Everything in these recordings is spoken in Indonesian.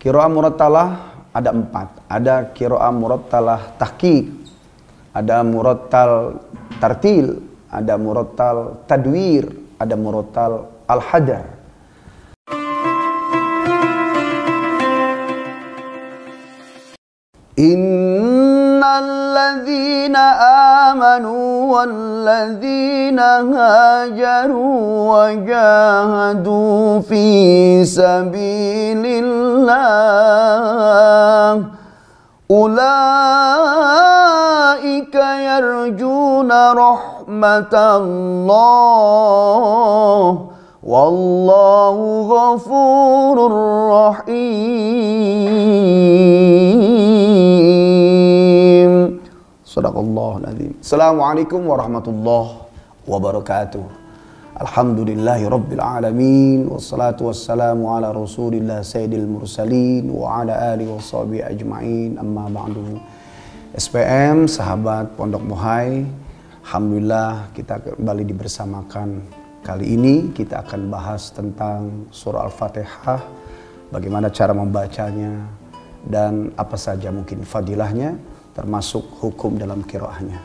Qiraah murattalah ada 4. Ada qiraah murattalah tahqiq, ada murattal tartil, ada murattal tadwir, ada murattal al-hadar. Innal ladzina amanu wal ladzina hajaru wa jahadu fi sabilillah ulaika yarjuna rahmatallah wallahu ghafurur rahim. Sadaqallahul azim. Assalamualaikum warahmatullahi wabarakatuh. Alhamdulillahi rabbil alamin. Wassalatu wassalamu ala rasulillah sayyidil mursalin wa ala alihi wa sahbihi ajma'in. Amma ba'du. SPM, sahabat Pondok Muhai, alhamdulillah kita kembali dibersamakan. Kali ini kita akan bahas tentang surah Al-Fatihah, bagaimana cara membacanya dan apa saja mungkin fadilahnya, termasuk hukum dalam qiraahnya.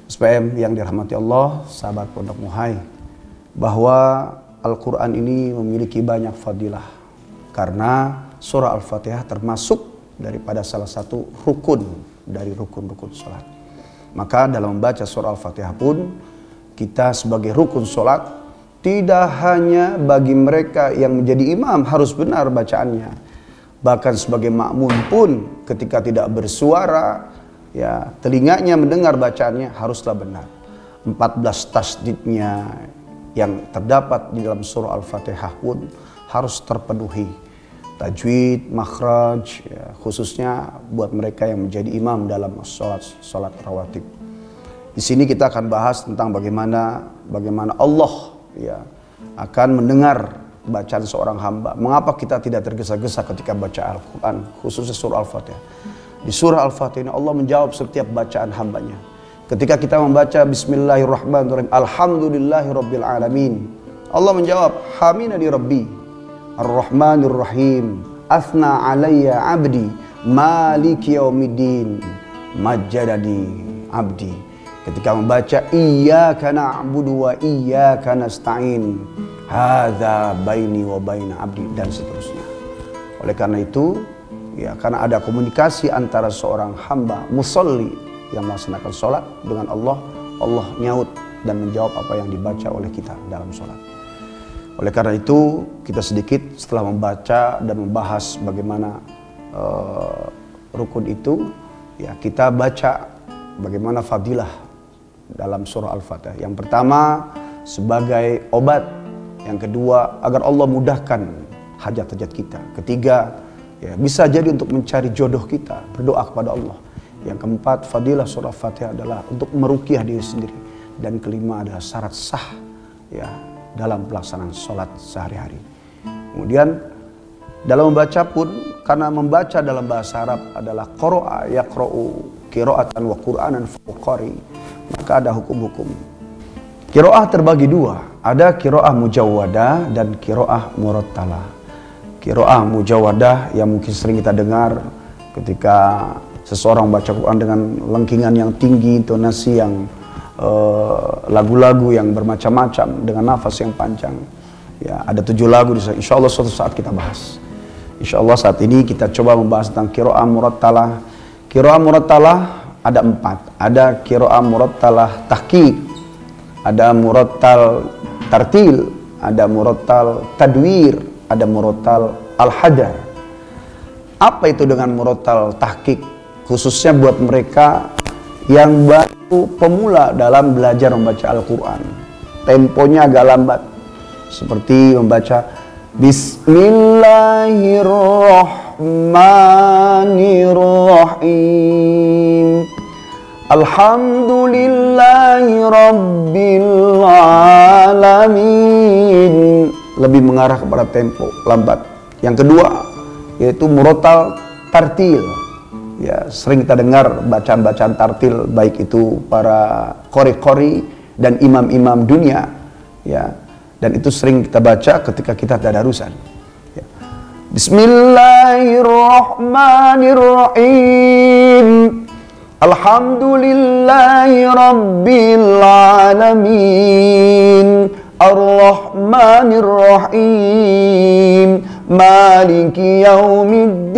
SPM yang dirahmati Allah, sahabat Pondok Muhai, bahwa Al-Quran ini memiliki banyak fadilah karena surah Al-Fatihah termasuk daripada salah satu rukun dari rukun-rukun sholat. Maka dalam membaca surah Al-Fatihah pun kita sebagai rukun sholat, tidak hanya bagi mereka yang menjadi imam harus benar bacaannya, bahkan sebagai makmum pun ketika tidak bersuara, ya telinganya mendengar bacaannya haruslah benar. 14 tasdidnya yang terdapat di dalam surah Al-Fatihah pun harus terpenuhi. Tajwid, makhraj, ya, khususnya buat mereka yang menjadi imam dalam sholat rawatib. Di sini kita akan bahas tentang bagaimana Allah ya akan mendengar bacaan seorang hamba. Mengapa kita tidak tergesa-gesa ketika baca Al-Quran, khususnya surah Al-Fatihah. Di surah Al-Fatihah ini Allah menjawab setiap bacaan hambanya. Ketika kita membaca Bismillahirrahmanirrahim, Alhamdulillahirabbil alamin, Allah menjawab, Hamidani Rabbi Ar-Rahmanirrahim, Athna alayya abdi, Maliki yaumiddin, Majjadani abdi. Ketika membaca Iyyaka na'budu wa iyyaka nasta'in, hadza baini wa baina abdi, dan seterusnya. Oleh karena itu, ya karena ada komunikasi antara seorang hamba musolli yang melaksanakan sholat dengan Allah, Allah nyaut dan menjawab apa yang dibaca oleh kita dalam sholat. Oleh karena itu, kita sedikit setelah membaca dan membahas bagaimana rukun itu, ya kita baca bagaimana fadilah dalam surah Al-Fatihah. Yang pertama sebagai obat, yang kedua agar Allah mudahkan hajat-hajat kita, ketiga ya bisa jadi untuk mencari jodoh kita, berdoa kepada Allah. Yang keempat, fadilah surah Al-Fatihah adalah untuk meruqyah diri sendiri, dan kelima adalah syarat sah ya dalam pelaksanaan sholat sehari-hari. Kemudian dalam membaca pun, karena membaca dalam bahasa Arab adalah qara'a yaqra'u qira'atan wa qur'anan faqari, maka ada hukum-hukum. Qiraah terbagi dua, ada qiraah mujawwadah dan qiraah murattalah. Qiraah mujawwadah yang mungkin sering kita dengar ketika seseorang baca Quran dengan lengkingan yang tinggi, intonasi yang lagu-lagu yang bermacam-macam dengan nafas yang panjang. Ya, ada 7 lagu di sana. Insyaallah suatu saat kita bahas. Insyaallah saat ini kita coba membahas tentang qiraah murattalah. Qiraah murattalah ada 4. Ada qiraah murattalah tahqiq, ada murattal tartil, ada murattal tadwir, ada murattal al-hadar. Apa itu dengan murattal tahqiq? Khususnya buat mereka yang baru pemula dalam belajar membaca Al-Quran. Temponya agak lambat, seperti membaca Bismillahirrahmanirrahim, Alhamdulillahi rabbil alamin. Lebih mengarah kepada tempo lambat. Yang kedua yaitu murattal tartil. Ya, sering kita dengar bacaan-bacaan tartil, baik itu para qori-qori dan imam-imam dunia, ya, dan itu sering kita baca ketika kita tadarusan. Ya. Bismillahirrahmanirrahim. Alhamdulillahi rabbil alamin. Ar-Rahmanir-Rahim. Maliki yaumiddin.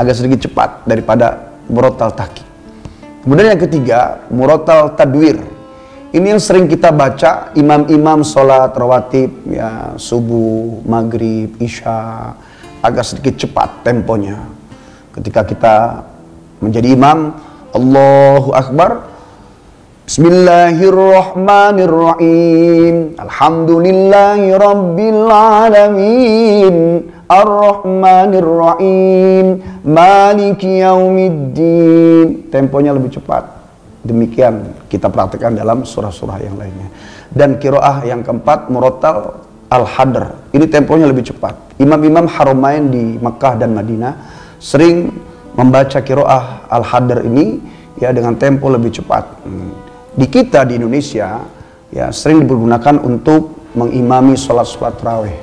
Agak sedikit cepat daripada murattal tahqiq. Kemudian yang ketiga, murattal tadwir. Ini yang sering kita baca imam-imam sholat rawatib, ya, subuh, maghrib, isya, agak sedikit cepat temponya. Ketika kita menjadi imam, Allahu Akbar, Bismillahirrahmanirrahim. Alhamdulillahi rabbil alamin. Ar-Rahmanir-Rahim. Maliki yaumiddin. Temponya lebih cepat. Demikian kita praktekkan dalam surah-surah yang lainnya. Dan qiraah yang keempat, murattal al-hadr. Ini temponya lebih cepat. Imam-imam Haramain di Makkah dan Madinah sering membaca qiraah al-hadr ini ya dengan tempo lebih cepat. Di kita di Indonesia ya sering dipergunakan untuk mengimami sholat-sholat tarawih.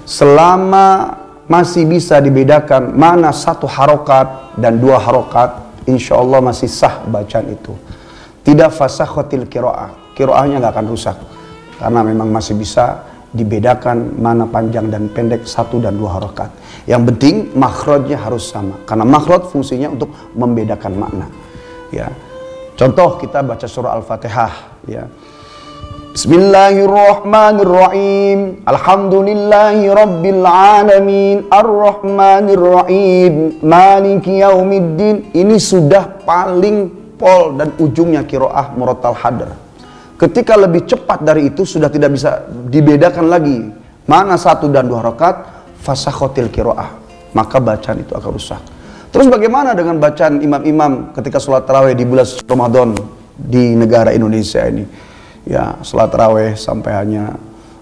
Selama masih bisa dibedakan mana satu harokat dan dua harokat, insya Allah masih sah bacaan itu. Tidak fasakhatil qiraah, qiraahnya nggak akan rusak karena memang masih bisa dibedakan mana panjang dan pendek satu dan dua harokat. Yang penting makhrajnya harus sama karena makhraj fungsinya untuk membedakan makna. Ya. Contoh kita baca surah Al-Fatihah ya. Bismillahirrahmanirrahim. Alhamdulillahi rabbil alamin. Ar-Rahmanir-Rahim. Maliki yaumiddin. Ini sudah paling pol dan ujungnya qiraah murattal hadr. Ketika lebih cepat dari itu sudah tidak bisa dibedakan lagi mana satu dan dua rakaat, fasakhatil qiraah. Maka bacaan itu akan rusak. Terus bagaimana dengan bacaan imam-imam ketika sholat tarawih di bulan Ramadan di negara Indonesia ini? Ya, sholat tarawih sampai hanya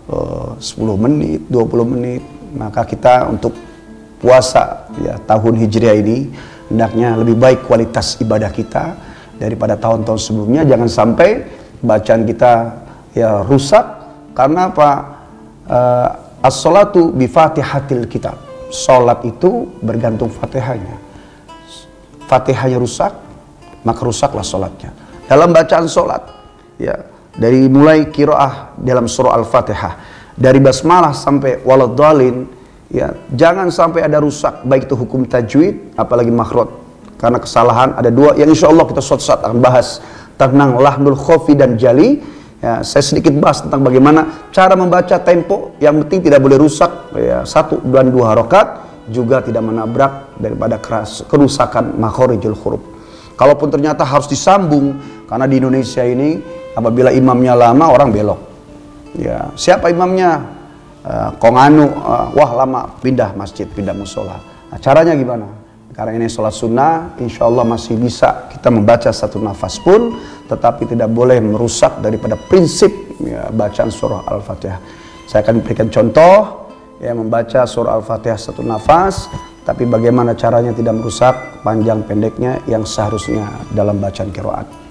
10 menit, 20 menit. Maka kita untuk puasa ya tahun Hijriah ini hendaknya lebih baik kualitas ibadah kita daripada tahun-tahun sebelumnya. Jangan sampai bacaan kita ya rusak karena apa? As-sholatu bi fatihatil kitab. Sholat itu bergantung fatihahnya. Fatihahnya rusak, maka rusaklah sholatnya. Dalam bacaan sholat, ya, dari mulai qiraah dalam surah Al-Fatihah, dari basmalah sampai waladhdallin, ya, jangan sampai ada rusak, baik itu hukum tajwid, apalagi makhraj. Karena kesalahan ada dua, yang insya Allah kita suatu saat akan bahas tentang lahnul khofi dan jali. Ya, saya sedikit bahas tentang bagaimana cara membaca tempo, yang penting tidak boleh rusak, ya, satu dan dua harokat, juga tidak menabrak daripada kerusakan makhorijul huruf. Kalaupun ternyata harus disambung, karena di Indonesia ini apabila imamnya lama orang belok. Ya, siapa imamnya? Konganu, wah lama, pindah masjid, pindah musola. Nah, caranya gimana? Karena ini sholat sunnah, insya Allah masih bisa kita membaca satu nafas pun, tetapi tidak boleh merusak daripada prinsip ya, bacaan surah Al-Fatihah. Saya akan berikan contoh. Ya, membaca surah Al-Fatihah satu nafas, tapi bagaimana caranya tidak merusak panjang pendeknya yang seharusnya dalam bacaan qiraat.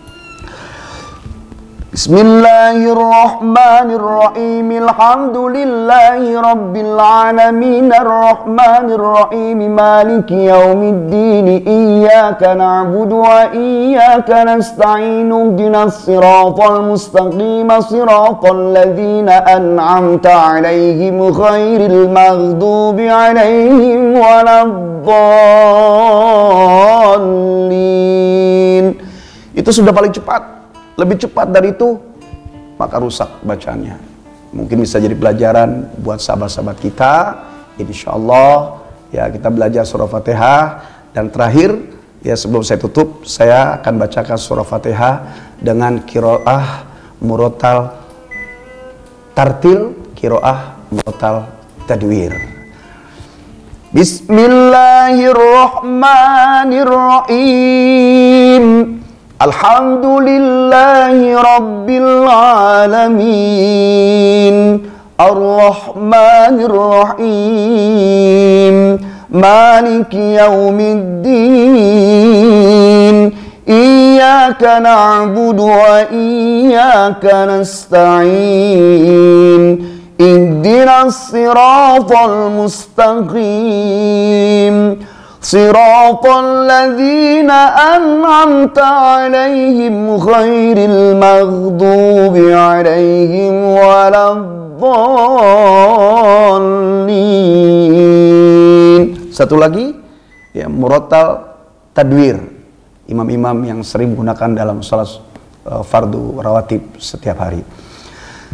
Bismillahirrahmanirrahim. Alhamdulillahi rabbil alamin. Ar-Rahmanir-Rahim. Maliki yaumiddin. Iyyaka na'budu wa iyyaka nasta'in. Ihdinas siratal mustaqim. Siratal ladzina an'amta 'alaihim ghairil maghdubi 'alaihim waladdallin. Itu sudah paling cepat. Lebih cepat dari itu maka rusak bacaannya. Mungkin bisa jadi pelajaran buat sahabat-sahabat kita. Insya Allah ya kita belajar surah Fatihah. Dan terakhir ya sebelum saya tutup, saya akan bacakan surah Fatihah dengan qiraah murattal tartil, qiraah murattal tadwir. Bismillahirrahmanirrahim. Alhamdulillahi rabbil alamin. Ar-Rahmanir-Rahim. Maliki yaumiddin. Iyyaka na'budu wa iyyaka nasta'in. ihdinas siratal mustaqim siratal ladzina an'amta 'alaihim ghairil maghdubi 'alaihim waladdallin. Satu lagi, ya, murattal tadwir, imam-imam yang sering menggunakan dalam salat fardu rawatib setiap hari.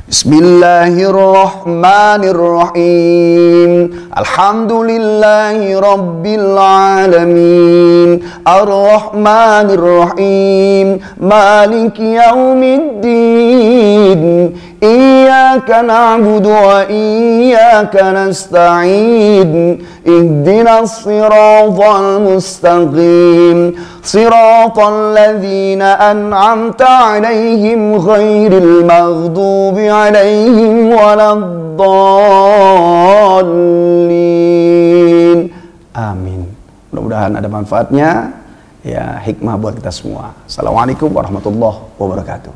Bismillahirrahmanirrahim. Alhamdulillahi rabbil alamin. Ar-Rahmanirrahim. Maliki yaumiddin. Iyyaka na'budu wa iyyaka nasta'in. Ihdinas siratal mustaqim. Siratal ladzina an'amta 'alaihim ghairil maghdubi 'alaihim waladdallin. Amin. Mudah-mudahan ada manfaatnya, ya, hikmah buat kita semua. Assalamualaikum warahmatullahi wabarakatuh.